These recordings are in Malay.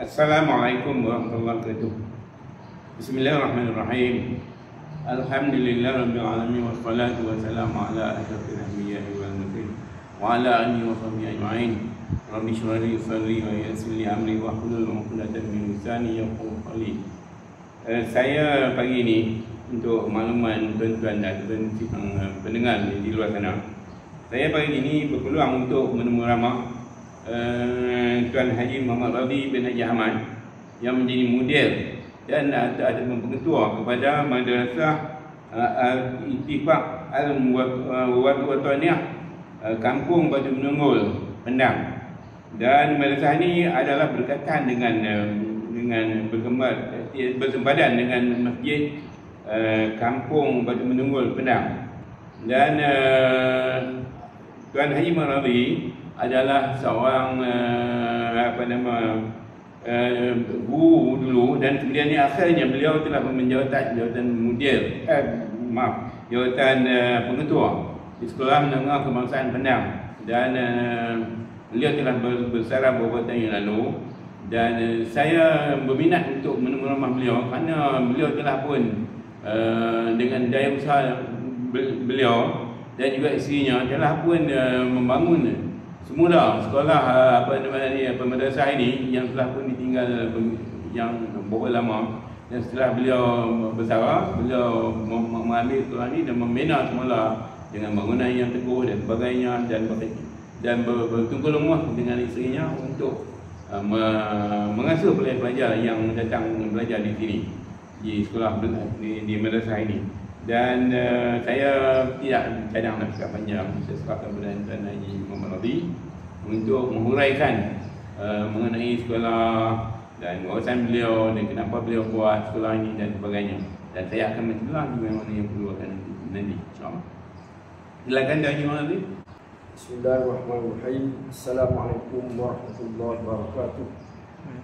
Assalamualaikum warahmatullahi wabarakatuh. Bismillahirrahmanirrahim. Alhamdulillahirabbil alamin wassalatu wassalamu ala asyrafil anbiya'i wal mursalin wa ala alihi wa sahbihi ajma'in. Rabbi shrah li sadri wa yassir li amri wa hlul 'uqdatam min lisani yafqahu qawli. Saya pagi ini untuk makluman tuan-tuan dan pendengar di luar sana. Saya pagi ini berpeluang untuk menemu ramah Tuan Haji Muhammad Rabi bin Haji Ahmad yang menjadi model dan ada pengetua kepada Madrasah Ittifaq Al-Wataniyah Kampung Batu Menunggul, Pendang. Dan madrasah ini adalah berkaitan dengan bersempadan dengan Masjid Kampung Batu Menunggul, Pendang. Dan Tuan Haji Muhammad Rabi adalah seorang guru dulu, dan kemudian akhirnya beliau telah menjawatan jawatan pengetua di Sekolah Menengah Kebangsaan Pendang, dan beliau telah bersara beberapa tahun yang lalu. Dan saya berminat untuk menemu ramah beliau kerana beliau telah pun dengan daya usaha beliau dan juga isterinya telah pun membangun semula sekolah madrasah ini yang telah pun ditinggal yang berapa lama. Dan setelah beliau bersara, beliau mengambil sekolah ini dan membina semula dengan bangunan yang teguh dan sebagainya, dan bertunggu lumus dengan isterinya untuk mengasuh pelajar-pelajar yang datang belajar di sini, di sekolah di madrasah ini. Dan saya tidak cadang nak cakap panjang, saya sepakat kepada Tuan Haji Muhammad Rabi untuk menghuraikan mengenai sekolah dan wawasan beliau dan kenapa beliau buat sekolah ini dan sebagainya. Dan saya akan menjelaskan bagaimana yang perlu akan nanti, insyaAllah. Silakan Tuan Haji Muhammad Rabi. Bismillahirrahmanirrahim. Assalamualaikum warahmatullahi wabarakatuh.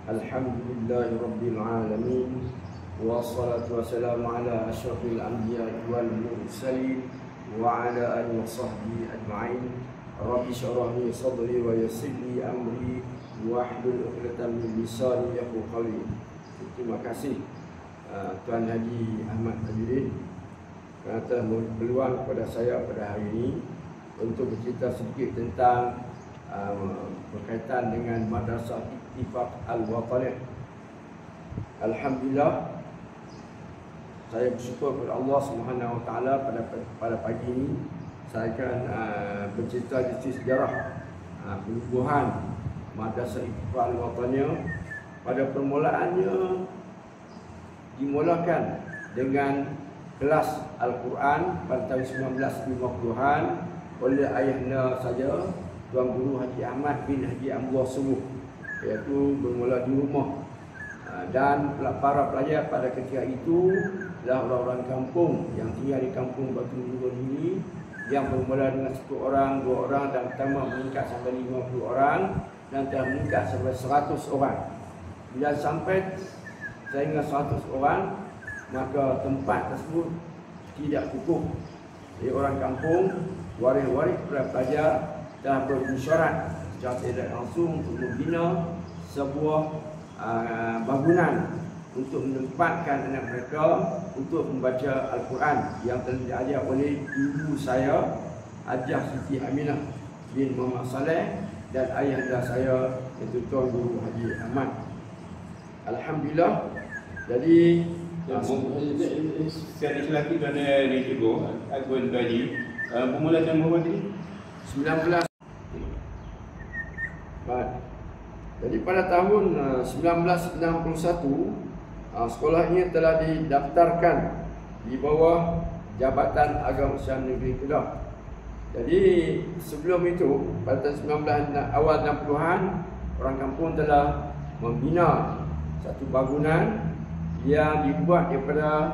Alhamdulillahirabbil alamin. Wassalatu wassalamu ala asyrafil anbiya'i wal mursalin wa ala alihi washabbihi ajma'in. Rabbi shrah li sadri wa yassir li amri wahlul 'uqdatam min lisani yafqahu qawli. Terima kasih Tuan Haji Ahmad Tajuddin kerana telah memberi peluang kepada saya pada hari ini untuk bercerita sedikit tentang berkaitan dengan Madrasah Ittifaq Al-Wataniyah. Alhamdulillah, saya bersyukur kepada Allah Subhanahu Wa Taala pada pagi ini saya akan bercerita di sejarah penubuhan Madrasah Ittifaq Al-Wataniyah. Pada permulaannya dimulakan dengan kelas Al-Quran pada tahun 1950-an oleh ayahnya saja, Tuan Guru Haji Ahmad bin Haji Ambuah Sumuh, iaitu bermula di rumah. Dan para pelajar pada ketika itu adalah orang-orang kampung yang tinggal di kampung Batu Menunggul ini, yang bermula dengan 1 orang, 2 orang, dan pertama meningkat sampai 50 orang dan telah meningkat sampai 100 orang. Bila sampai sehingga 100 orang, maka tempat tersebut tidak cukup. Jadi orang kampung, waris-waris pelajar telah bermesyuarat secara tidak langsung untuk membina sebuah bangunan untuk menempatkan anak mereka untuk membaca Al-Quran yang telah diajar oleh ibu saya, Hajah Siti Aminah bin Muhammad Saleh, dan ayahanda saya, iaitu Tuan Guru Haji Ahmad. Alhamdulillah. Jadi saya diselaki kerana ditegur Tuan Haji. Bermula tahun berapa tadi? 19. Baik. Jadi pada tahun 1991 sekolah ini telah didaftarkan di bawah Jabatan Agama Islam Negeri Kedah. Jadi sebelum itu pada tahun awal 60-an, orang kampung telah membina satu bangunan yang dibuat daripada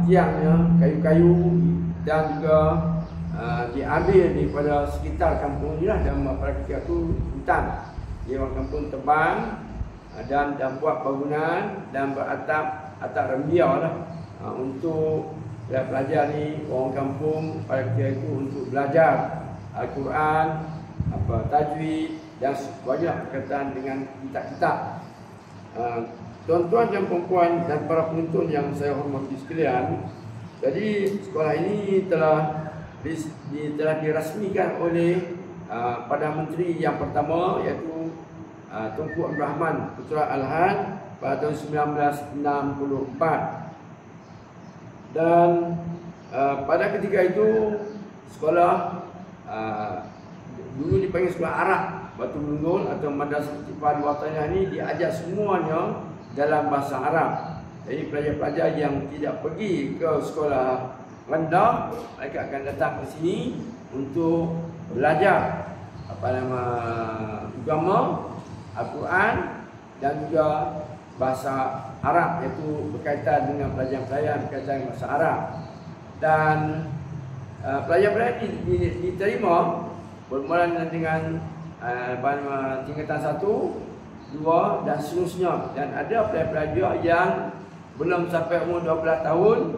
tiangnya kayu-kayu dan juga diambil daripada sekitar kampung inilah, dan pada ketika itu hutan. Dia orang kampung tebang dan buat bangunan dan beratap rembiar lah untuk pelajar ni, orang kampung pada ketika itu, untuk belajar Al-Quran tajwid dan banyak berkaitan dengan kitab-kitab. Tuan-tuan dan puan-puan dan para penonton yang saya hormati sekalian, jadi sekolah ini telah dirasmikan oleh Perdana Menteri yang pertama, iaitu Tunku Abdul Rahman Putra Al-Had pada tahun 1964. Dan pada ketika itu sekolah dulu dipanggil sekolah Arab Batu Nunggul atau Madrasah Tifal Wataniyah ini diajar semuanya dalam bahasa Arab. Jadi pelajar-pelajar yang tidak pergi ke sekolah rendah, mereka akan datang ke sini untuk belajar agama, Al-Quran dan juga bahasa Arab, iaitu berkaitan dengan pelajaran-pelajaran berkaitan dengan bahasa Arab. Dan pelajar-pelajar diterima bermula dengan tingkatan 1, 2 dan seterusnya. Dan ada pelajar-pelajar yang belum sampai umur 12 tahun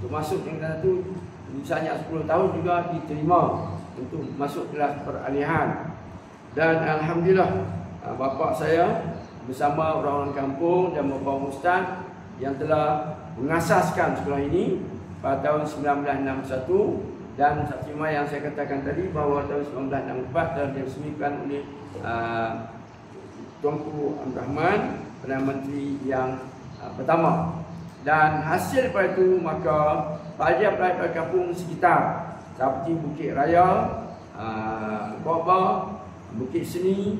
masuk tingkatan 1, misalnya 10 tahun juga diterima untuk masuk kelas peralihan. Dan alhamdulillah bapa saya bersama orang-orang kampung dan beberapa ustaz yang telah mengasaskan sekolah ini pada tahun 1961, dan seperti yang saya katakan tadi bahawa tahun 1964 telah diresmikan oleh Tunku Abdul Rahman, Perdana Menteri yang pertama. Dan hasil daripada itu, maka pelajar-pelajar kampung sekitar seperti Bukit Raya, Bawah, Bukit Seni,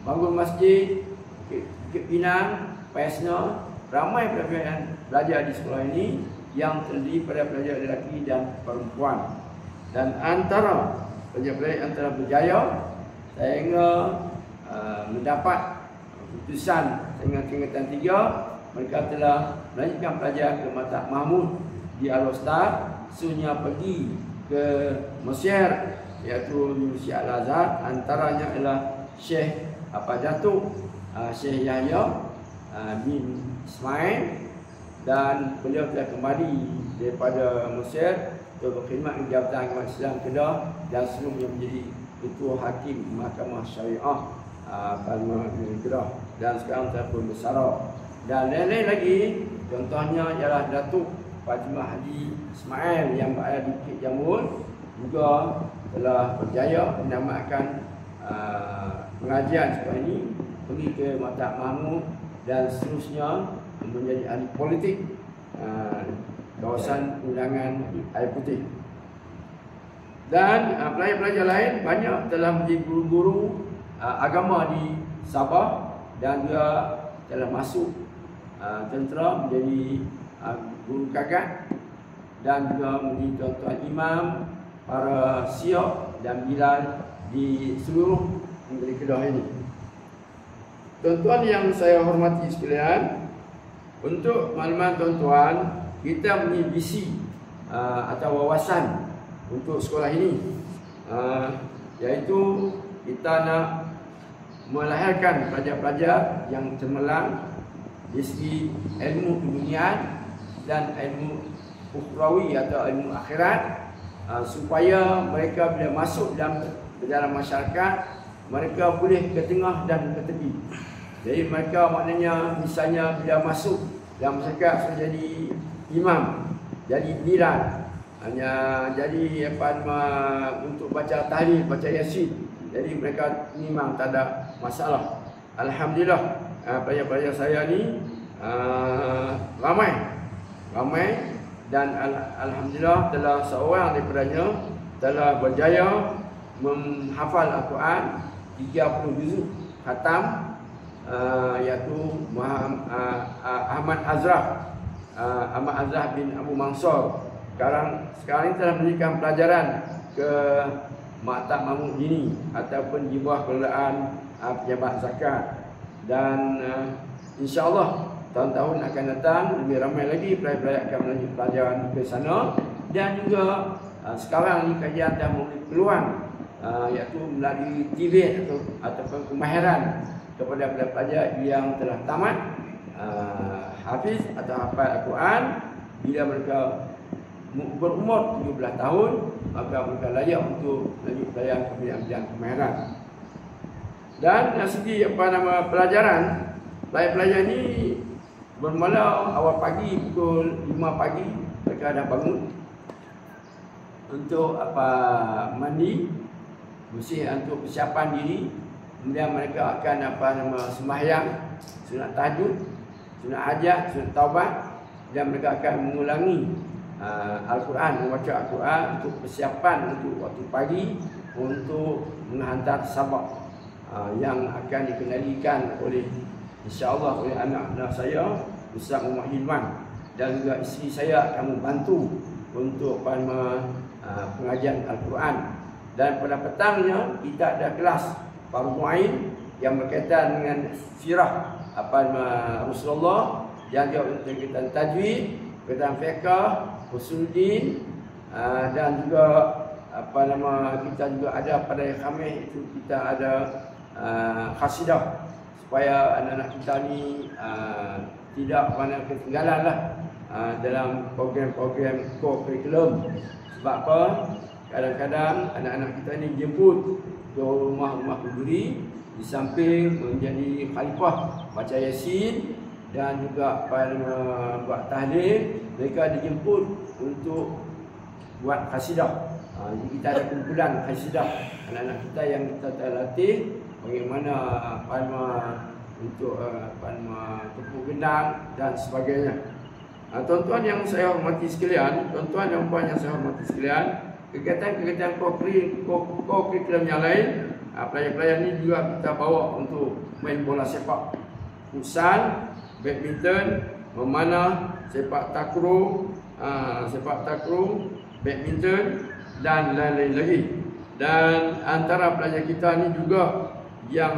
Bangun Masjid, Bukit Pinang, Paisna, ramai pelajar yang belajar di sekolah ini yang terdiri pada pelajar lelaki dan perempuan. Dan antara pelajar-pelajar yang telah berjaya sehingga mendapat keputusan sehingga tingkatan 3, mereka telah melanjutkan pelajar ke Mata Mahmud di Al-Ustaz, seterusnya pergi ke Mesir iaitu Universiti Al-Azhar. Antaranya ialah Syekh Datuk Syekh Yahya bin Ismail, dan beliau telah kembali daripada Mesir untuk berkhidmat di Jabatan Agama Islam Kedah dan sebelumnya menjadi Ketua Hakim Mahkamah Syariah Parlimen Kedah, dan sekarang telah pun bersara. Dan lain-lain lagi, contohnya ialah Datuk Fatimah Haji Ismail yang berada di Bukit Jamul, juga telah berjaya menamatkan pengajian sekolah ini, pergi ke Mata Mahmud dan seterusnya menjadi ahli politik kawasan undangan air putih. Dan pelajar-pelajar lain banyak telah menjadi guru-guru agama di Sabah dan juga telah masuk tentera menjadi guru kagat dan juga menjadi tuan-tuan imam, para syekh dan bilal di seluruh negeri Kedah ini. Tuan-tuan yang saya hormati sekalian, untuk makluman tuan-tuan, kita punya visi atau wawasan untuk sekolah ini, iaitu kita nak melahirkan pelajar-pelajar yang cemerlang di segi ilmu keduniaan dan ilmu ukhrawi atau ilmu akhirat, supaya mereka bila masuk dalam masyarakat, mereka boleh ke tengah dan ke tepi. Jadi mereka maknanya misalnya bila masuk dalam masyarakat sudah jadi imam, jadi bilal, hanya jadi untuk baca tahlil, baca yasin. Jadi mereka memang tak ada masalah. Alhamdulillah, pelajar-pelajar saya ni ramai dan alhamdulillah telah seorang daripadanya telah berjaya menghafal Al-Quran 30 juzuk khatam, iaitu Ahmad Azrah bin Abu Mansur. Sekarang ini telah memberikan pelajaran ke Mata Mahmud ini ataupun di bawah pengelolaan pejabat zakat. Dan insya-Allah tahun-tahun akan datang lebih ramai lagi pelajar-pelajar akan melanjut pelajaran ke sana. Dan juga sekarang ini kajian dah memberi peluang, iaitu melalui TV ataupun kemahiran kepada pelajar yang telah tamat hafiz atau hafal Al-Quran. Bila mereka berumur 17 tahun, maka mereka layak untuk lanjut belajar ke bidang kemahiran. Dan dari segi pelajaran, pelajar ni bermula awal pagi pukul 5 pagi mereka dah bangun untuk mandi, bersih untuk persiapan diri. Kemudian mereka akan sembahyang, sunat tahajud, sunat hajat, sunat taubat, dan mereka akan mengulangi Al-Quran, membaca Al-Quran untuk persiapan untuk waktu pagi untuk menghantar sabak yang akan dikendalikan oleh insya-Allah oleh anak-anak saya, Ustaz Muhammad Hilman, dan juga isteri saya akan membantu untuk pengajian Al-Quran. Dan pada petangnya kita ada kelas Fardhu Ain yang berkaitan dengan sirah Rasulullah, yang juga untuk kita tajwid, kita fiqh, usuluddin, dan juga kita juga ada pada Khamis itu kita ada khasidah, supaya anak-anak kita ni tidak ketinggalan lah dalam program-program co-curriculum. Sebab apa? Kadang-kadang anak-anak kita ni jemput ke rumah-rumah kenduri, di samping menjadi khalifah baca Yasin dan juga buat tahlil, mereka dijemput untuk buat khasidah. Jadi kita ada kumpulan khasidah anak-anak kita yang kita latih bagaimana untuk tepuk gendang dan sebagainya. Tuan-tuan yang saya hormati sekalian, tuan-tuan dan puan yang saya hormati sekalian, kegiatan-kegiatan co-curriculum yang lain, pelajar-pelajar ni juga kita bawa untuk main bola sepak, futsal, badminton, memanah, sepak takraw, badminton dan lain-lain lagi. Dan antara pelajar kita ni juga yang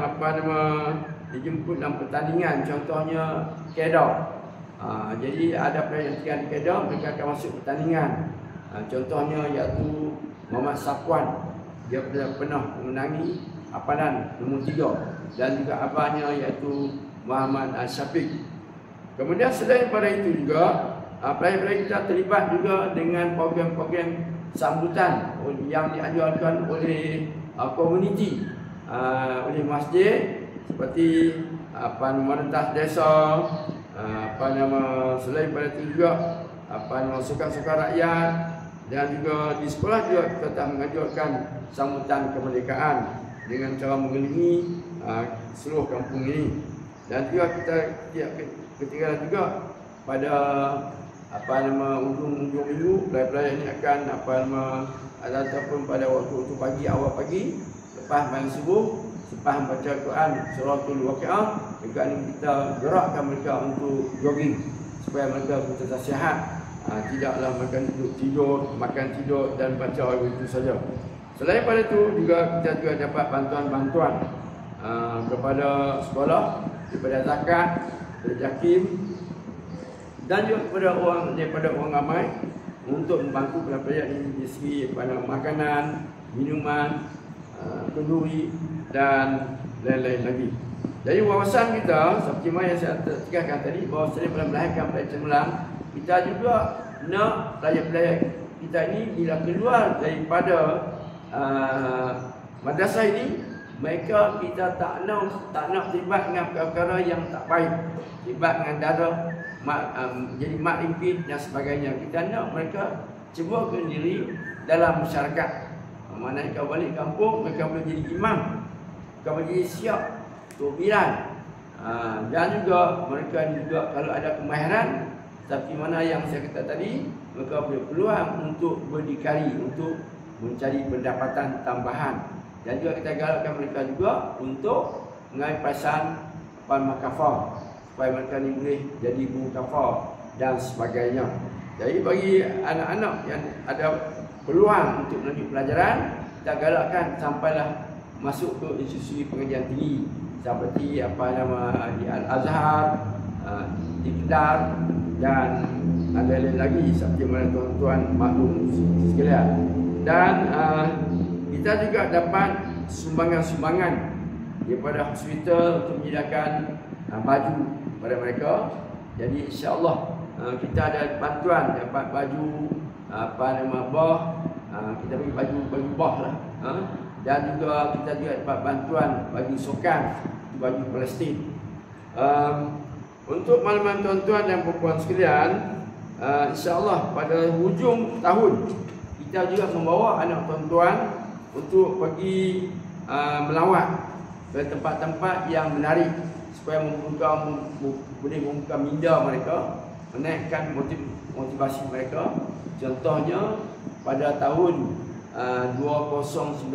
dijemput dalam pertandingan, contohnya kedau. Jadi ada pelajar yang kedau, mereka akan masuk pertandingan. Contohnya iaitu Muhammad Safwan, dia pernah memenangi hafalan nombor 3, dan juga abahnya iaitu Muhammad Syafiq. Kemudian selain pada itu juga pelajar-pelajar kita terlibat juga dengan program-program sambutan yang diajarkan oleh komuniti, oleh masjid, seperti merentas desa, selain pada itu juga sukan-sukan rakyat, dan juga di sekolah juga kita telah mengajarkan sambutan kemerdekaan dengan cara mengelilingi seluruh kampung ini. Dan juga kita ketinggalan juga pada ujung minggu, pelajar-pelajar ini akan ataupun pada waktu pagi, awal pagi, lepas main subuh, selepas membaca Quran suratul Waqiah, kita gerakkan mereka untuk jogging supaya mereka tetap sihat. Tidaklah makan tidur dan baca itu saja. Selain pada itu juga kita juga dapat bantuan-bantuan kepada sekolah, daripada zakat, daripada JAKIM, dan juga daripada orang ramai untuk membantu pelajar ini dari segi makanan, minuman, kenduri dan lain-lain lagi. Jadi wawasan kita seperti mana yang saya tegaskan tadi, bahawa selain melahirkan pelajar cemerlang, kita juga nak pelajar-pelajar kita ini bila keluar daripada madrasah ini, mereka kita tak nak terlibat dengan perkara yang tak baik, terlibat dengan darah, jadi mak limpit dan sebagainya. Kita nak mereka ceburkan diri dalam masyarakat. Mana mereka balik kampung, mereka boleh jadi imam, mereka boleh jadi siap Tok Bilal, dan juga mereka juga kalau ada kemahiran seperti mana yang saya kata tadi, mereka boleh peluang untuk berdikari, untuk mencari pendapatan tambahan. Dan juga kita galakkan mereka juga untuk mengambil perasaan makafah, supaya mereka ni boleh jadi guru kafah dan sebagainya. Jadi bagi anak-anak yang ada peluang untuk melanjut pelajaran, kita galakkan sampailah masuk ke institusi pengajian tinggi seperti di Al-Azhar, di Kedah, dan lain-lain lagi seperti mana tuan-tuan maklum sekalian. Dan kita juga dapat sumbangan-sumbangan daripada hospital untuk menyediakan baju kepada mereka. Jadi insya-Allah kita ada bantuan dapat baju kita bagi baju bah lah, dan juga kita juga dapat bantuan baju sokan, baju Palestin. Untuk makluman tuan-tuan dan puan-puan sekalian, insya-Allah pada hujung tahun kita juga membawa anak tuan-tuan untuk pergi melawat ke tempat-tempat yang menarik supaya boleh membuka minda mereka, menaikkan motivasi mereka. Contohnya pada tahun 2019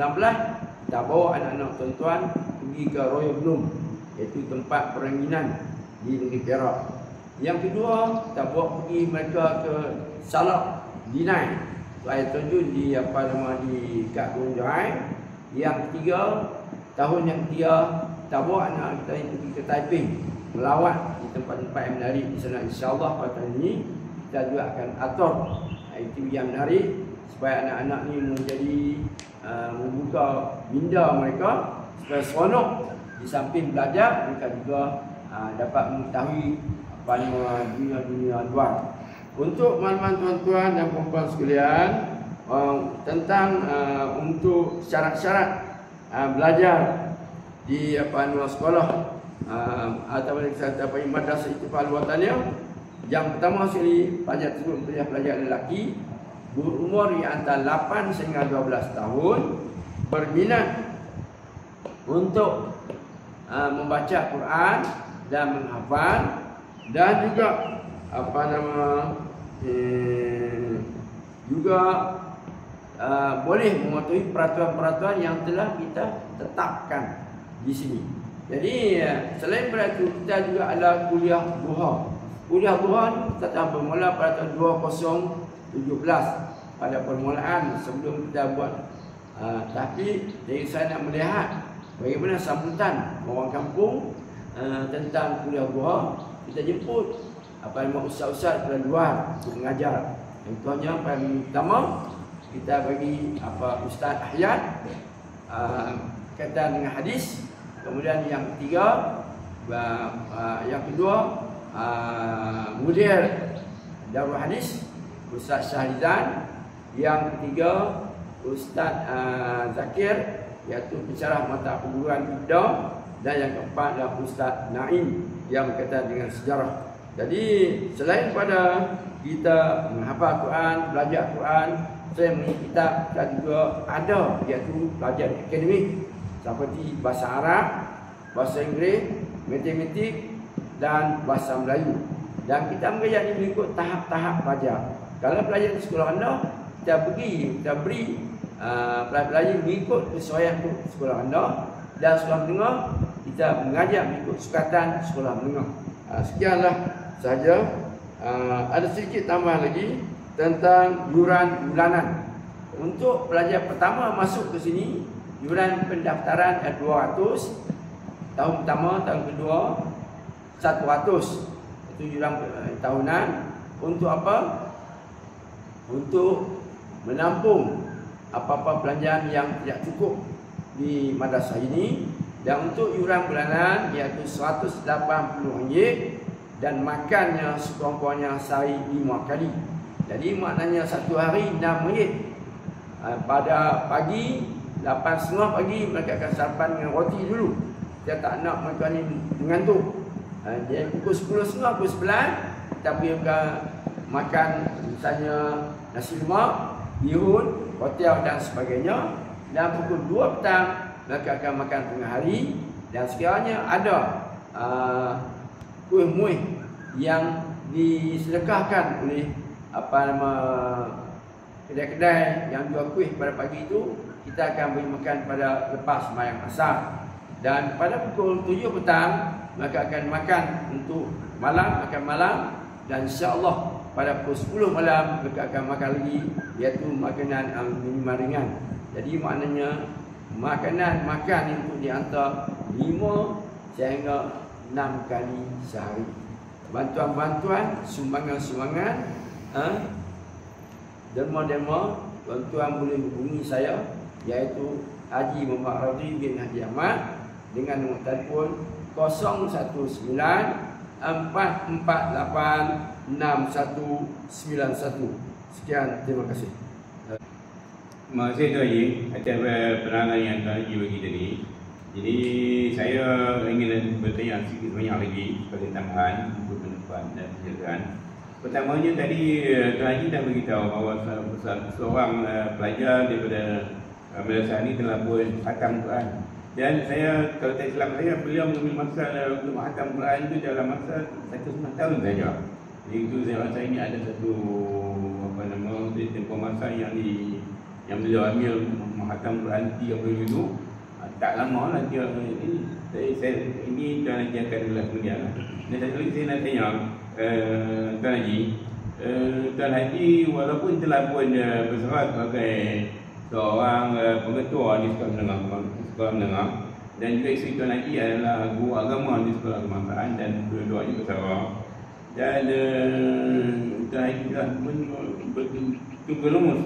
kita bawa anak-anak tuan-tuan pergi ke Royal Bloom, iaitu tempat peranginan di negeri Perak. Yang kedua, kita bawa pergi mereka ke Salak Dinai, air terjun di di Kat Gunjai. Yang ketiga, tahun yang ketiga kita bawa anak kita pergi ke Taiping melawat di tempat-tempat yang menarik di sana. InsyaAllah pada tahun ini kita juga akan atur aktiviti yang menarik supaya anak-anak ni menjadi membuka minda mereka supaya seronok. Di samping belajar, mereka juga dapat mengetahui dunia-dunia luar. Untuk makluman tuan-tuan dan puan-puan sekalian, tentang untuk syarat-syarat belajar di sekolah atau madrasah Ittifaq Al-Wataniyah. Yang pertama sekali, pelajar tersebut pelajar lelaki berumur di antara 8 sehingga 12 tahun, berminat untuk membaca Quran dan menghafal, dan juga boleh mematuhi peraturan-peraturan yang telah kita tetapkan di sini. Jadi selain daripada itu, kita juga ada kuliah duha. Kuliah duha ni kita telah bermula pada tahun 2017 pada permulaan sebelum kita buat. Tapi dari saya nak melihat bagaimana sambutan orang kampung tentang kuliah duha. Kita jemput ustaz-ustaz dari luar untuk mengajar. Contohnya pada minggu pertama kita bagi Ustaz Ahyad kaitan dengan hadis. Kemudian yang ketiga, yang kedua mudir Darul Hadis Ustaz Syahrizan. Yang ketiga Ustaz Zakir, iaitu pensyarah mata perguruan Ibda. Dan yang keempat adalah Ustaz Naim yang berkaitan dengan sejarah. Jadi selain pada kita menghafal Quran, belajar Quran, selain kita juga ada iaitu belajar akademik seperti bahasa Arab, bahasa Inggeris, matematik dan bahasa Melayu. Dan kita mengajar ini mengikut tahap-tahap belajar. Kalau belajar di sekolah rendah, kita beri pelajar mengikut kesesuaian sekolah rendah, dan sekolah menengah kita mengajar mengikut sukatan sekolah menengah. Sekianlah saja. Ada sedikit tambah lagi tentang yuran bulanan. Untuk pelajar pertama masuk ke sini, yuran pendaftaran 200. Tahun pertama, tahun kedua 100. Itu yuran tahunan. Untuk apa? Untuk menampung apa-apa belanjaan yang tidak cukup di madrasah ini. Dan untuk yuran bulanan iaitu RM180 dan makannya sekurang-kurangnya sehari 5 kali. Jadi maknanya satu hari RM6. Pada pagi 8.30 pagi mereka akan sarapan dengan roti dulu. Dia tak nak mereka ni mengantuk. Jadi pukul 10.30, pukul 11 kita beri makan misalnya nasi lemak, bihun, hotel dan sebagainya. Dan pukul 2 petang mereka akan makan tengah hari. Dan sekiranya ada kuih-muih yang disedekahkan oleh kedai-kedai yang jual kuih pada pagi itu, kita akan beri makan pada lepas sembahyang asar. Dan pada pukul 7 petang mereka akan makan untuk makan malam. Dan insya-Allah pada pukul 10 malam mereka akan makan lagi, iaitu makanan minuman ringan. Jadi maknanya makanan untuk dihantar 5 sehingga 6 kali sehari. Bantuan-bantuan, sumbangan-sumbangan, derma-derma, tuan-tuan boleh hubungi saya, iaitu Haji Muhammad Radhi bin Haji Ahmad dengan nombor telefon 019 448 6191. Sekian, terima kasih. Terima kasih Tuan Haji atas penerangan yang Tuan Haji bagi tadi. Jadi saya ingin bertanya sedikit banyak lagi sebagai tambahan untuk pendapat dan penjelasan. Pertamanya tadi Tuan Haji dah beritahu bahawa seorang pelajar daripada madrasah ini telah pun khatam Quran. Dan saya, kalau tak silap saya, beliau mengambil masa untuk khatam Quran itu dalam masa 1.5 tahun saja. Jadi itu saya rasa ini ada satu tempoh masa yang beliau ambil untuk menghatam Quran 30 itu tak lama lah dia ini. Ini Tuan Haji akan ulas kemudian. Dan satu lagi saya nak tanya Tuan Haji, Tuan Haji walaupun telah pun berserat sebagai seorang pengetua di sekolah menengah dan juga isteri Tuan Haji adalah guru agama di sekolah kebangsaan dan kedua-duanya bersara. Dan Tuan Haji telah bergelumus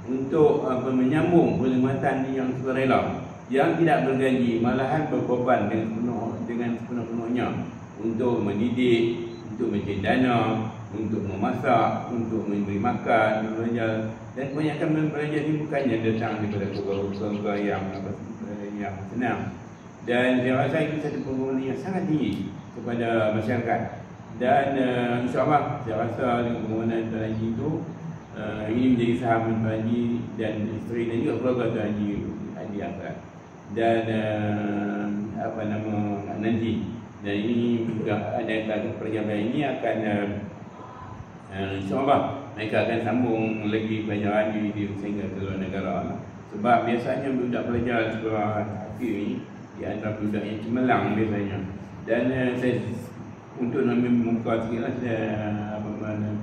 untuk menyambung perkhidmatan yang sukarela yang tidak bergaji, malahan berkorban dengan sepenuh-penuhnya untuk mendidik, untuk mencari dana, untuk memasak, untuk memberi makan, belajar. Dan kebanyakan belajar ini bukannya datang daripada keluarga yang senang. Dan saya rasa itu satu pengorbanan yang sangat tinggi kepada masyarakat. Dan insyaAllah saya rasa dengan pengorbanan Tuan Haji itu ini menjadi sahabat Tuan Haji dan isteri dan juga keluarga Tuan Haji akhirat. Dan nanti dan ini juga ada pelajar ini akan insyaAllah mereka akan sambung lagi pelajaran di sehingga ke luar negara. Sebab biasanya budak pelajar sekolah hafiz ini di antara budak yang cemerlang biasanya. Dan saya untuk membuka sikitlah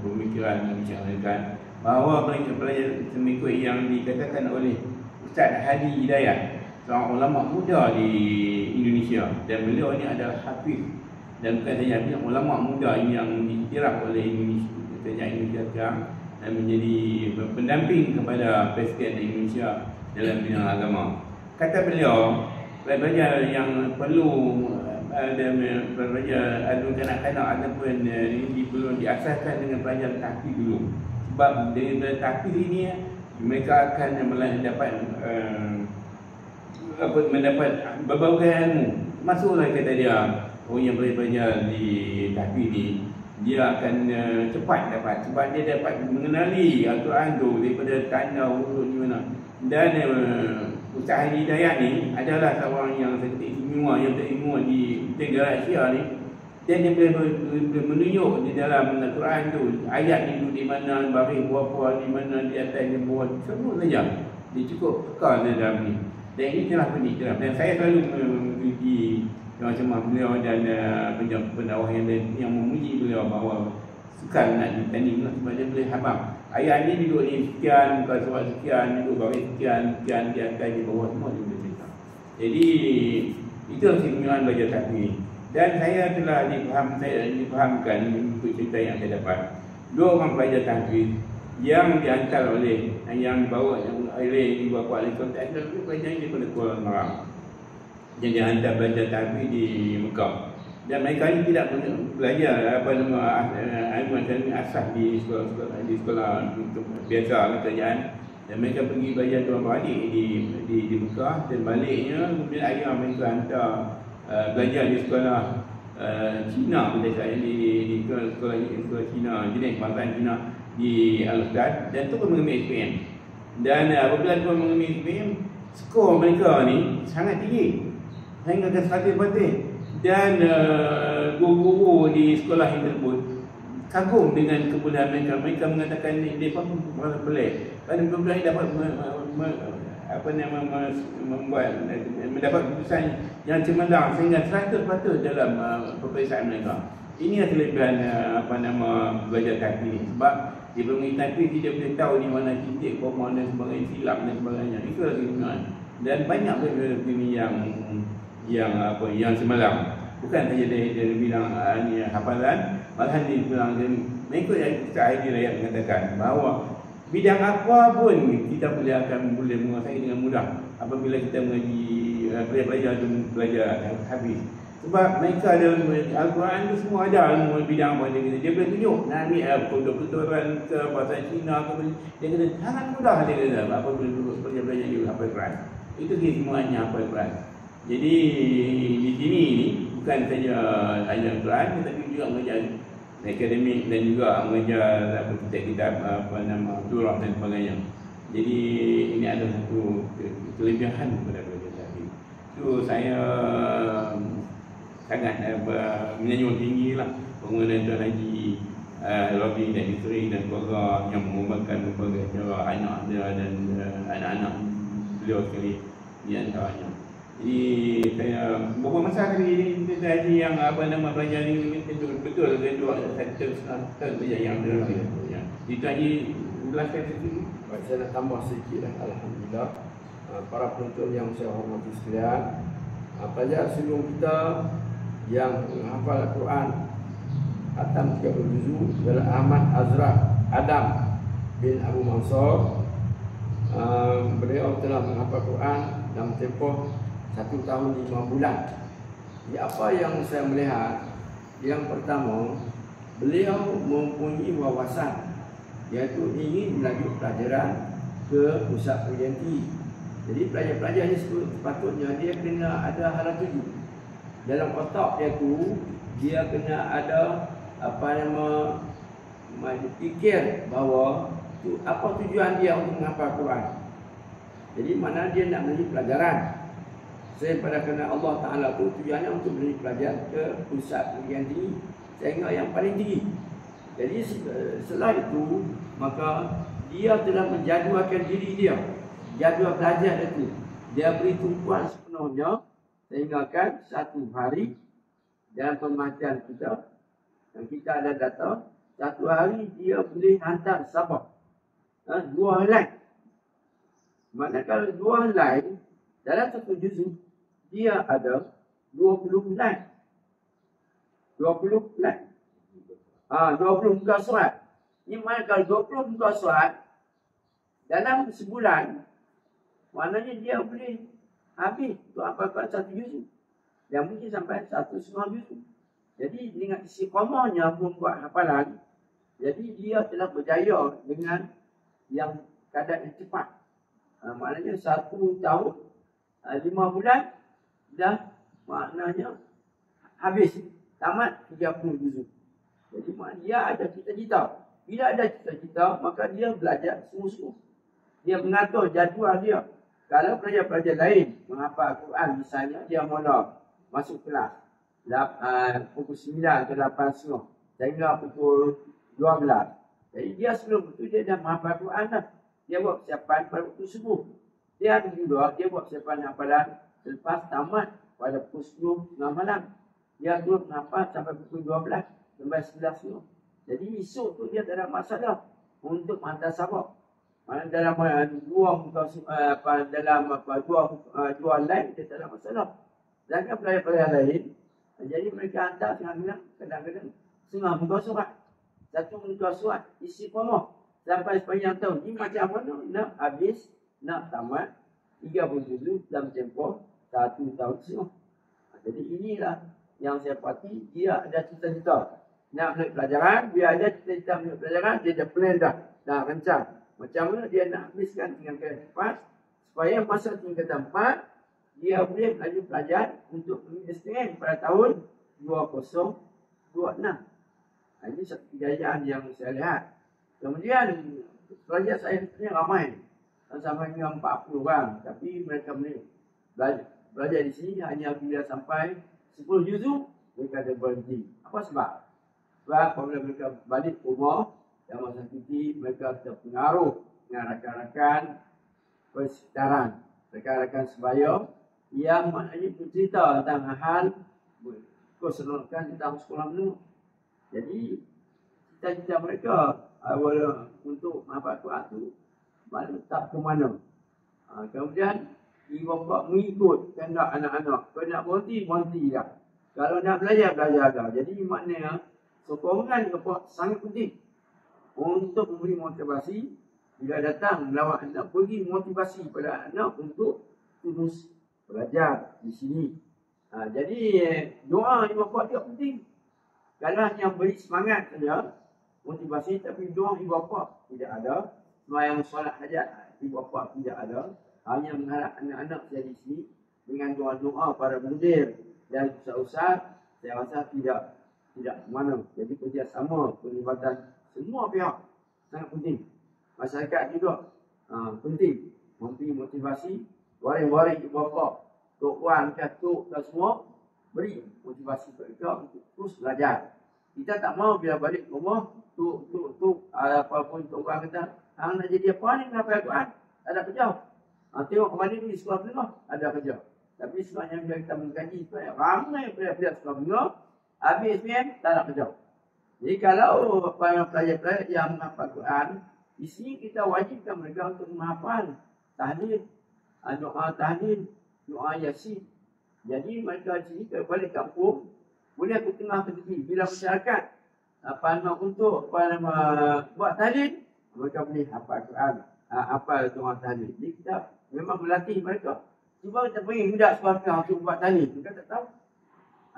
pemikiran menceritakan bahawa pelajar semikut yang dikatakan oleh Ustaz Hadi Hidayat, seorang ulama muda di Indonesia, dan beliau ini adalah hafiz dan bukan saja hafiz, ulama muda yang diiktiraf oleh Indonesia sekarang dan menjadi pendamping kepada Presiden Indonesia dalam bidang agama. Kata beliau, pelajar yang perlu pelajar adu kanak-kanak ataupun ini perlu diasaskan dengan pelajar tahfiz dulu. Sebab dengan tahfiz ini mereka akan mendapat berbagai ilmu. Masuklah kata dia, orang yang belajar di tahfiz ni, dia akan cepat dapat, sebab dia dapat mengenali Al-Quran tu daripada tanda huruf di mana. Dan Ustaz Hadi Hidayat ni adalah seorang yang sangat istimewa, yang terilmu di negara Asia ni. Dan dia boleh menunjuk di dalam Al-Quran tu ayat itu di mana, baris berapa, di mana, di atas, di bawah, semua saja dia cukup peka dalam ni. Dan ini telah peniktiraf. Dan saya selalu memuji ceramah beliau dan pendakwah yang lain yang memuji beliau bahawa sukar nak ditanding sebab dia boleh habang. Ayat ni duduk ni sekian, bukan surat sekian, duduk baris sekian, di atas, di bawah, semua dia boleh cerita. Jadi itu keistimewaan belajar tahfiz. Dan saya telah difahamkan ikut cerita yang saya dapat, 2 orang pelajar tahfiz yang dihantar oleh, yang dibawa oleh ibu bapa oleh kontak pelajar ini daripada Kuala Lumpur yang dihantar belajar tahfiz di Mekah. Dan mereka ini tidak belajar ilmu akademik asas di sekolah biasa kerajaan. Dan mereka pergi belajar beberapa adik di Mekah, dan baliknya kemudian ayah mereka hantar belajar di sekolah Cina, saya di sekolah Cina, jenis kebangsaan Cina di Al-Ustaz, dan terus mengambil SPM. Dan apabila terus mengambil SPM, skor mereka ni sangat tinggi sehingga ke 100%. Dan guru-guru di sekolah yang tersebut kagum dengan kebolehan mereka. Mereka mengatakan dia pun boleh. Kerana budak-budak dapat mendapat keputusan yang cemerlang sehingga 100% dalam peperiksaan mereka. Ini adalah kelebihan belajar tahfiz. Sebab dia belum tahfiz, dia boleh tahu di mana titik, koma dan sebagainya, silap dan sebagainya. Itu adalah keistimewaan. Dan banyak yang cemerlang. Bukan saja dari bidang hafalan, malahan di bidang mengikut yang Ustaz Hadi Hidayat mengatakan bahawa bidang apa pun kita boleh menguasai dengan mudah apabila kita mengaji belajar hafiz. Sebab mereka ada Al-Quran tu semua ada ilmu bidang apa dia boleh tunjuk. Nak ambil keturunan ke bahasa Cina ke dia kata sangat mudah dia kata apa boleh duduk belajar dia hafal Quran. Itu dia semuanya hafal Quran. Jadi di sini ni bukan saja ajar Quran tetapi juga mengajar akademik dan juga mengajar kitab-kitab apa nama surah dan sebagainya. Jadi ini adalah satu kelebihan daripada belajar tadi. So saya sangat menyanjung tinggi lah pengguna Tuan Haji Rabi dan isteri dan keluarga yang mengembangkan berbagai cara anak dia dan anak-anak beliau sekali di antaranya. Jadi saya beberapa masa kali ini Tuan Haji yang apa nama belajar ni betul dia dua satu yang dia. Jadi Tuan Haji jelaskan sedikit. Baik, saya nak tambah sedikit lah. Alhamdulillah. Para penonton yang saya hormati sekalian, pelajar sebelum kita yang menghafal Al-Quran khatam 30 juzuk adalah Ahmad Azrah Adam bin Abu Mansur. Beliau telah menghafal Quran dalam tempoh 1 tahun 5 bulan. Jadi apa yang saya melihat, yang pertama, beliau mempunyai wawasan, iaitu ingin melanjut pelajaran ke pusat perguruan tinggi. Jadi pelajar-pelajar ini sepatutnya dia kena ada hala tuju. Dalam otak dia tu, dia kena ada apa nama fikir bahawa apa tujuan dia untuk menghafal Quran. Jadi mana dia nak beli pelajaran. Saya pada kena Allah Ta'ala tu tujuannya untuk beli pelajar ke pusat perguruan tinggi sehingga yang paling tinggi. Jadi setelah itu maka dia telah menjadualkan diri dia, jadual belajar itu. Dia beri tumpuan sepenuhnya sehingga kan satu hari dalam pemerhatian kita yang kita ada data, satu hari dia boleh hantar Sabah 2 helai. Manakala 2 helai dalam satu juzuk dia ada 20 helai. 20 helai. 20 muka surat. Ini manakala 20 muka surat dalam sebulan, maknanya dia boleh habis untuk hafalkan satu juzuk. Yang mungkin sampai 1,5 juzuk. Jadi dengan istiqamahnya membuat hafalan, jadi dia telah berjaya dengan yang keadaan yang cepat. Maknanya 1 tahun 5 bulan dah maknanya habis, tamat 30 juzuk. Jadi dia ada cita-cita. Bila ada cita-cita, maka dia belajar sungguh-sungguh. Dia mengatur jadual dia. Kalau pelajar-pelajar lain menghafal Al-Quran, misalnya dia mula masuk kelas pukul 9 ke 8.30 sehingga pukul 12. Jadi dia sebelum itu dia dah menghafal Al-Quran dah. Dia buat persiapan pada waktu subuh. Dia ada juga dia buat persiapan hafalan selepas tamat pada pukul 10 malam. Dia terus menghafal sampai pukul 12 sampai 11. Jadi esok tu dia tak ada masalah untuk menghantar sabak. Dalam dua lain dia tak ada masalah. Sedangkan pelajar-pelajar lain, jadi mereka hantar kadang-kadang setengah muka surat, 1 muka surat istiqamah sampai sepanjang tahun. Ini macam mana nak habis, nak tamat 30 juzuk dalam tempoh 1 tahun setengah. Jadi inilah yang saya pati, dia ada cita-cita nak beli pelajaran, dia ada cita-cita beli pelajaran, dia dah plan dah rancang. Macam mana dia nak habiskan tingkatan 4 supaya masa tingkatan 4 dia boleh lanjut belajar untuk SPM pada tahun 2026. Ini satu kejayaan yang saya lihat. Kemudian pelajar saya sebenarnya ramai, sampai dengan 40 orang, tapi mereka boleh belajar di sini hanya bila sampai 10 juzuk mereka ada berhenti. Apa sebab? Sebab apabila mereka balik rumah dan masa cuti, mereka terpengaruh dengan rakan-rakan persekitaran, rakan-rakan sebaya yang maknanya bercerita tentang hal keseronokan tentang sekolah menengah. Jadi cita-cita mereka untuk menghafal Quran itu mana tak ke mana. Kemudian ibu bapa mengikut kehendak anak-anak. Kalau nak berhenti dah. Kalau nak belajar dah. Jadi maknanya sokongan kepada sangat penting untuk memberi motivasi. Bila datang melawat anak, beri motivasi pada anak untuk terus belajar di sini. Jadi doa ibu bapa dia penting. Kalau hanya beri semangat saja, motivasi, tapi doa ibu bapa tidak ada. Sembahyang solat hajat ibu bapa tidak ada. Hanya mengharap anak-anak jadi sini dengan doa-doa para mudir dan ustaz-ustaz, saya rasa tidak mana. Jadi kerjasama, pelibatan semua pihak sangat penting. Masyarakat juga penting memberi motivasi, waring-waring ibu bapa, tok wan, katuk dan semua beri motivasi mereka untuk terus belajar. Kita tak mau bila balik rumah tu apapun tok wan kata, hang nak jadi apa ni, nak Al-Quran? Ada kerja. Tengok kemarin ni sekolah menengah ada kerja. Tapi sebenarnya bila kita mengkaji sebenarnya ramai pelajar sekolah menengah habis SPM tak ada kerja. Jadi kalau pelajar-pelajar yang menghafal Quran, di sini kita wajibkan mereka untuk menghafal tahlil, doa tahlil, doa yasin. Jadi mereka sini kalau balik kampung boleh ke tengah ke tepi. Bila masyarakat untuk buat tahlil, mereka boleh hafal Quran, hafal doa tahlil. Jadi kita memang melatih mereka. Cuba kita beri budak sekolah untuk buat tahlil, mereka tak tahu.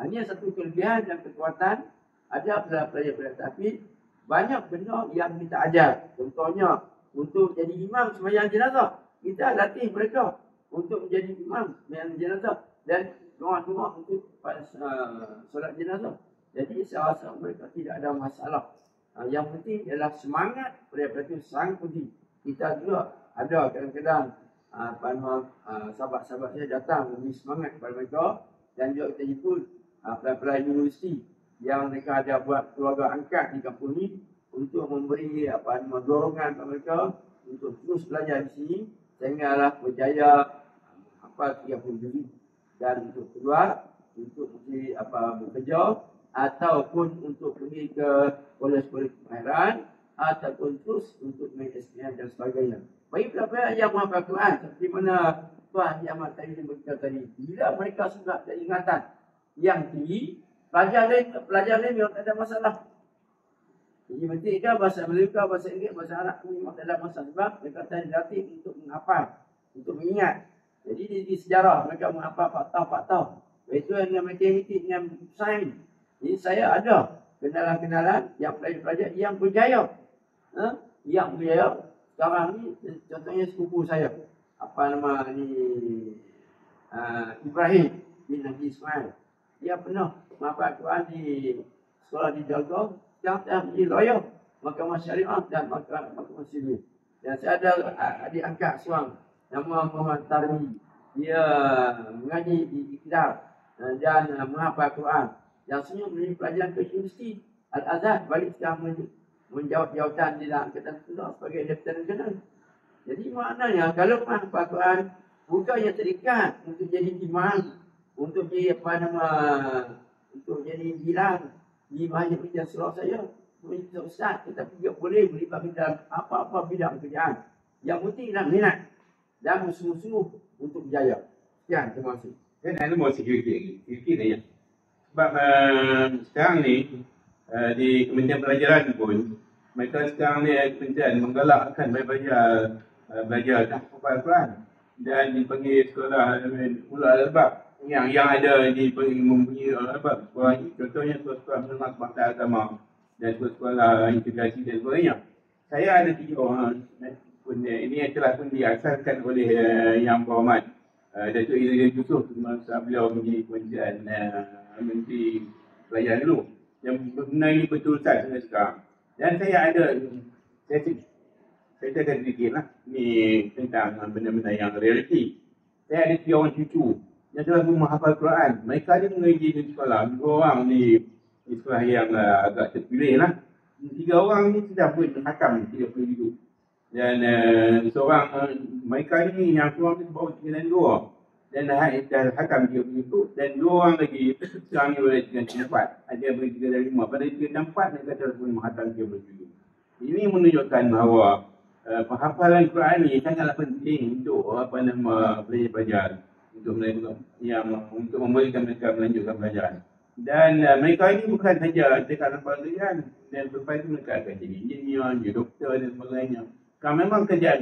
Ini satu kelebihan dan kekuatan ada pelajar-pelajar, tapi banyak benda yang kita ajar. Contohnya untuk jadi imam sembahyang jenazah, kita latih mereka untuk menjadi imam sembahyang jenazah dan doa-doa untuk solat jenazah. Jadi saya rasa mereka tidak ada masalah. Yang penting ialah semangat pelajar-pelajar itu sangat penting. Kita juga ada kadang-kadang sahabat-sahabat saya datang memberi semangat kepada mereka, dan juga kita jemput pelajar universiti yang mereka ada buat keluarga angkat di kampung ni untuk memberi dorongan kepada mereka untuk terus belajar di sini sehinggalah berjaya 30 juz dan untuk keluar untuk pergi bekerja ataupun untuk pergi ke kolej-kolej kemahiran ataupun terus untuk main SPM dan sebagainya. Bagi pelajar yang menghafal Quran seperti mana Tuan Yang Amat tadi berkata tadi, bila mereka sudah ada ingatan yang tinggi, pelajar lain memang tak ada masalah. Jadi penting kan bahasa Melayu, bahasa Inggeris, bahasa Arab memang tak ada masalah sebab mereka telah dilatih untuk menghafal, untuk mengingat. Jadi di sejarah mereka menghafal fakta-fakta. Itu dengan matematik, dengan sains. Jadi saya ada kenalan-kenalan yang pelajar-pelajar yang berjaya. Yang berjaya sekarang ni, contohnya sepupu saya. Ibrahim bin Haji Ismail. Dia pernah menghafal Quran di sekolah di Jalgau. Sekarang dia menjadi lawyer Mahkamah Syariah dan Mahkamah Sivil. Dan saya ada adik angkat seorang nama Muhammad Tarmi. Dia mengaji di Iqdar dan menghafal Quran. Yang semua menjadi pelajaran ke Universiti Al-Azhar, balik sekarang menjawab jawatan di dalam Angkatan Tengah sebagai Lieutenant General. Jadi maknanya kalau menghafal Quran bukannya terikat untuk jadi imam, untuk jadi untuk jadi bilang di majlis surau saya, menjadi ustaz, tetapi dia boleh melibatkan dalam apa-apa bidang kerjaan. Yang penting adalah minat dan bersungguh-sungguh untuk berjaya. Sekian, terima kasih. Saya nak nombor sikit ya. Sebab sekarang ni di Kementerian Pelajaran pun mereka sekarang ni kementerian menggalakkan belajar hafal Quran dan dipanggil sekolah Ulul Albab yang ada di mempunyai Albab. Sekolah ini contohnya sekolah menengah kebangsaan agama dan sekolah integrasi dan sebagainya. Saya ada 3 orang ini yang telah pun diasaskan oleh Yang Berhormat Datuk Izzuddin Yusof semasa beliau menjadi Kementerian Menteri Pelajaran dulu. Yang benda ini betul saya sekarang. Dan saya akan sedikitlah ni tentang benda-benda yang realiti. Saya ada 3 orang cucu yang telah pun menghafal Quran. Mereka ni mengaji di sekolah. 2 orang di sekolah yang agak terpilih lah. 3 orang ni sudah pun hakam 30 juz. Dan seorang mereka ni yang seorang ni baru 32 dan hakam 30 juz, dan 2 orang lagi sekarang ni boleh 34. Ada yang beri 3 dan 5. Pada 3 dan 4 mereka telah pun menghatam 30 juz. Ini menunjukkan bahawa penghafalan Quran ni sangatlah penting untuk pelajar-pelajar untuk memberikan mereka melanjutkan pelajaran. Dan mereka ini bukan saja dekat pelajaran, dan selepas itu mereka akan jadi engineer, jadi doktor dan sebagainya. Kalau memang kerjaan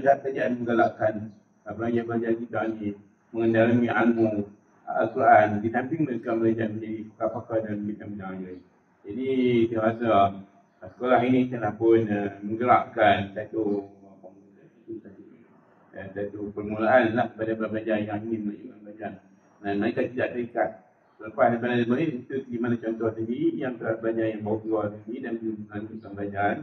menggalakkan pelajar-pelajar kita ni mengendalami ilmu Al-Quran, di samping mereka belajar menjadi pakar-pakar dalam bidang-bidang lain. Jadi saya rasa sekolah ini telah pun menggerakkan satu permulaan lah kepada pelajar yang ingin belajar. Dan mereka tidak terikat. Lepas daripada ini, itu di mana contoh tadi yang pelajar yang baru keluar tadi dan melanjutkan belajar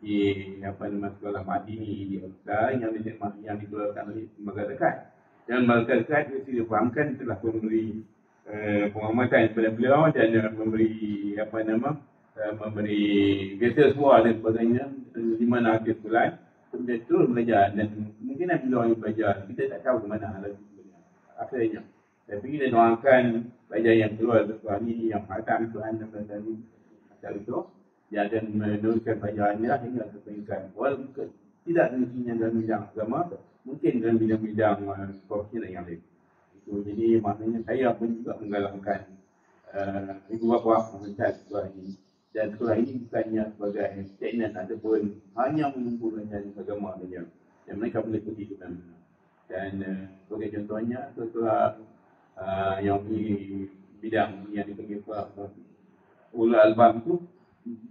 di sekolah Madini di Osaka yang dikeluarkan oleh lembaga dekat. Dan lembaga dekat mesti difahamkan telah memberi penghormatan kepada beliau dan memberi memberi beasiswa dan sebagainya di mana akhir bulan kemudian terus belajar dan kemungkinan beliau yang belajar kita tak tahu ke mana lagi akhirnya. Tapi kita doakan pelajar yang keluar sekolah ini yang faham Tuhan dan macam itu dia akan meneruskan pelajarannya hingga ke peringkat walaupun tidak mungkinnya dalam bidang agama, mungkin dalam bidang-bidang profesional yang lain. Itu jadi maknanya saya pun juga menggalakkan ibu bapa mencari sekolah ini. Dan sekolah ini bukannya sebagai stagnan ataupun hanya menunggu belajar agama saja. Dan mereka boleh pergi ke mana-mana. Dan sebagai contohnya sekolah yang di bidang yang dipanggil Ulul Albab itu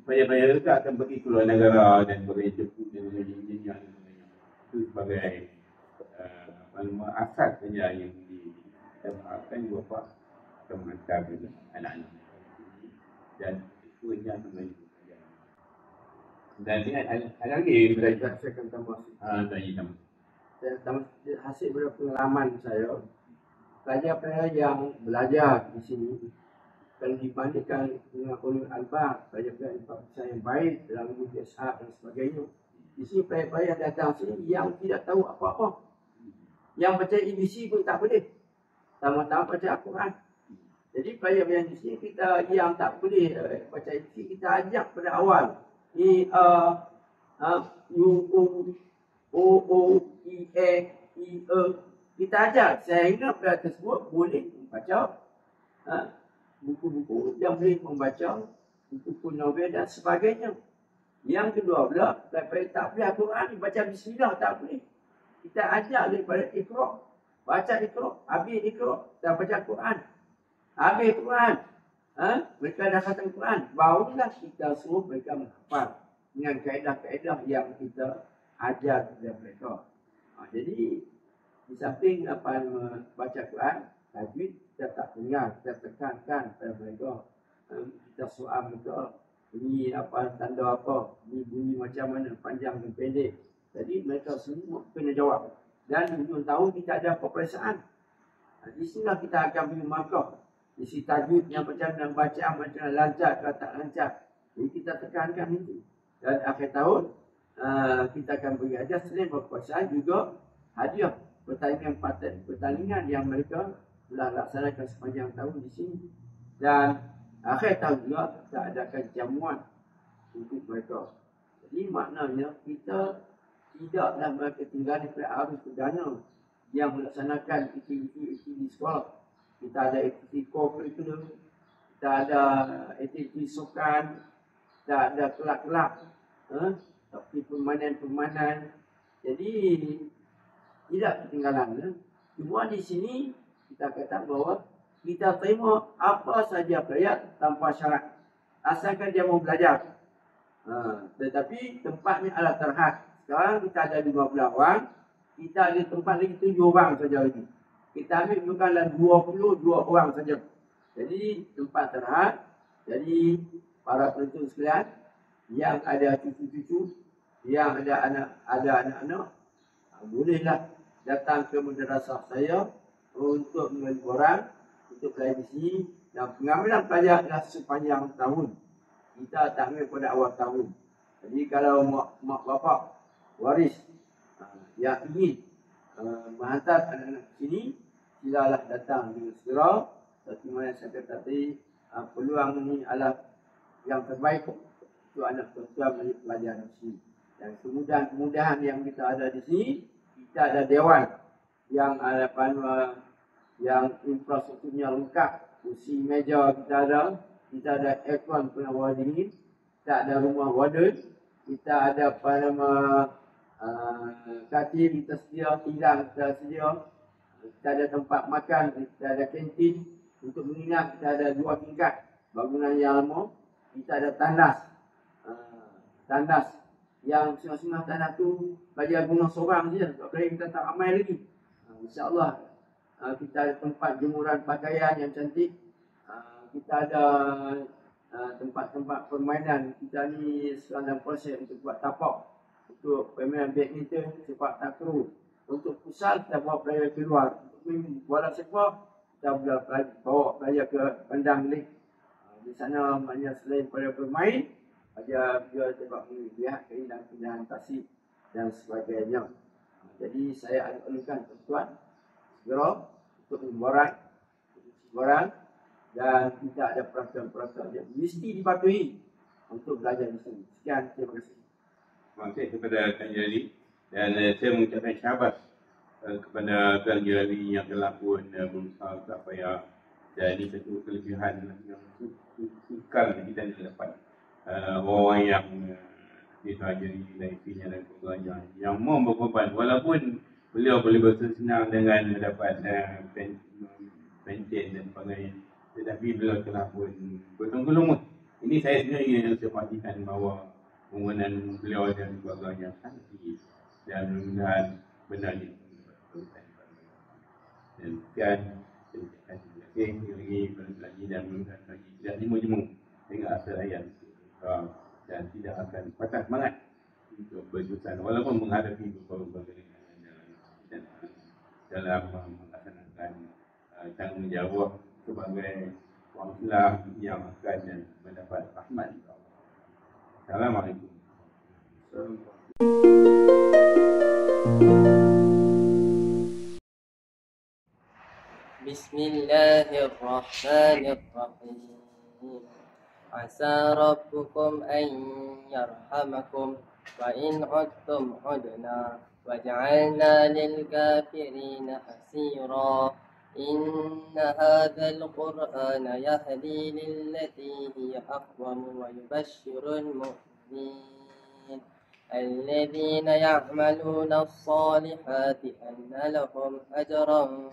pelajar-pelajar mereka akan pergi ke luar negara dan sebagainya dan sebagainya. Itu sebagai asas saja yang diharapkan bapa akan menghantar anak-anak. Dan itu yang sebenarnya. Dan ada lagi saya akan tambah hasil dari pengalaman saya. Pelajar-pelajar yang belajar di sini kalau dibandingkan dengan Ulul Albab, pelajar-pelajar yang baik dalam ilmu ishaq dan sebagainya. Di sini pelajar-pelajar datang sini yang tidak tahu apa-apa. Yang baca ABC pun tak boleh. Sama-sama baca Al-Quran. Jadi pelajar-pelajar di sini kita yang tak boleh baca ABC, kita ajak pada awal. Kita ajar sehingga pelajar tersebut boleh membaca buku-buku yang boleh membaca buku-buku novel dan sebagainya. Yang kedua pula, daripada tak boleh Al-Quran, baca Bismillah tak boleh. Kita ajar daripada Iqra, baca Iqra, habis Iqra dan baca Al-Quran. Habis Quran, mereka dah khatam Quran, barulah kita suruh mereka menghafal dengan kaedah-kaedah yang kita ajar kepada mereka. Jadi di samping baca Quran, tajwid kita tak dengar, kita tekankan pada mereka. Kita soal mereka, bunyi apa, tanda apa, bunyi macam mana, panjang dan pendek. Jadi mereka semua kena jawab. Dan hujung tahun kita ada peperiksaan. Di sinilah kita akan beri markah. Isi tajwid yang macam mana, bacaan macam mana, lancar atau tak lancar. Jadi kita tekankan itu. Dan akhir tahun, kita akan beri hadiah selain peperiksaan juga hadiah pertandingan yang mereka telah laksanakan sepanjang tahun di sini. Dan akhir tahun juga kita adakan jamuan untuk mereka. Jadi maknanya kita tidaklah mereka tinggal di arus perdana yang melaksanakan aktiviti di sekolah. Kita ada aktiviti co-curriculum, kita ada aktiviti sukan, kita ada kelab-kelab, seperti permainan-permainan. Jadi tidak ketinggalan. Cuma di sini kita kata bahawa kita terima apa saja pelajar tanpa syarat, asalkan dia mau belajar. Tetapi tempatnya adalah terhad. Sekarang kita ada 15 orang, kita ada tempat lagi 7 orang saja lagi. Kita ambil bukanlah 22 orang saja. Jadi tempat terhad. Jadi para penonton sekalian yang ada cucu-cucu, yang ada anak-anak, bolehlah datang ke madrasah saya untuk mengambil borang, untuk belajar di sini. Dan pengambilan pelajar adalah sepanjang tahun. Kita tak ambil pada awal tahun. Jadi kalau mak bapak waris yang ingin menghantar anak-anak ke sini, silalah datang dengan segera. Seperti mana saya kata tadi, peluang ini adalah yang terbaik untuk anak tuan-tuan pelajar di sini. Dan kemudahan-kemudahan yang kita ada di sini, kita ada dewan yang ada yang infrastrukturnya lengkap, kursi meja kita ada aircon penawar dingin, kita ada rumah wadah, kita ada katil kita sedia, tilang kita sedia, Kita ada tempat makan, kita ada kantin. Untuk menginap kita ada 2 tingkat bangunan yang lama. Kita ada tandas. Tandas yang setengah-setengah tandas tu bagi guna seorang saja. Sebab kita tak ramai lagi. InsyaAllah kita ada tempat jemuran pakaian yang cantik. Kita ada tempat-tempat permainan. Kita ni sedang dalam proses untuk buat tapak. Untuk permainan badminton, sepak takraw. Untuk futsal kita bawa player keluar. Untuk bola sepak kita bawa player ke kandang league. Di sana banyak selain pada bermain, ada juga sebab melihat keindahan-keindahan tasik dan sebagainya. Jadi saya alukan tuan-tuan segera untuk memborang dan kita ada peraturan-peraturan yang mesti dipatuhi untuk belajar di sini. Sekian, terima kasih. Terima kasih kepada Tuan Jali, dan saya mengucapkan syabas kepada Tuan Jali yang telah pun berusaha tak payah, dan ini satu kelebihan yang sukar kita dapat orang yang kita jadi naiknya dan sebagainya yang mau berkorban, walaupun beliau boleh bersenang dengan mendapat pension dan sebagainya, tetapi beliau telah pun bertanggungjawab. Ini saya sendiri yang saya pastikan bahawa pembangunan beliau dan sebagainya sangat tinggi, dan mudah-mudahan benar ini. Dan sekian, terima kasih lagi berlagi dan mudah-mudahan lagi tidak jemu-jemu dengan asal ayat dan tidak akan patah semangat untuk berjusan walaupun menghadapi berbagai dan dalam melaksanakan tanggungjawab sebagai orang Islam yang akan mendapat rahmat. Assalamualaikum. Bismillahirrahmanirrahim. Asa rabbukum an yarhamakum wa in udtum udna waj'alna lil kafirina hasira. Inna hadzal qur'ana yahdi lillati hiya aqwam wa yubashshirul mu'minin alladhina ya'maluna as-salihati anna lahum ajran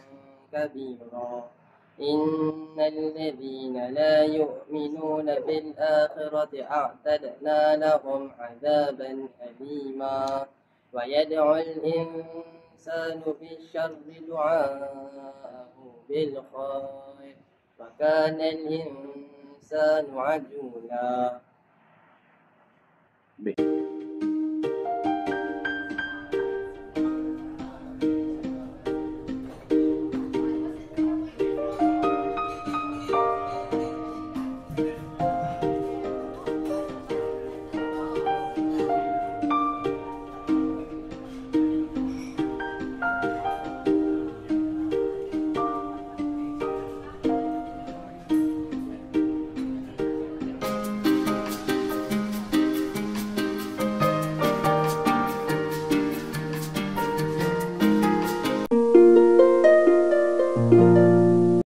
kabira. إن الذين لا يؤمنون بالآخرة أعتدنا لهم عذابا أليما ويدعو الإنسان بالشر دعاءه بالخير وكان الإنسان عجولا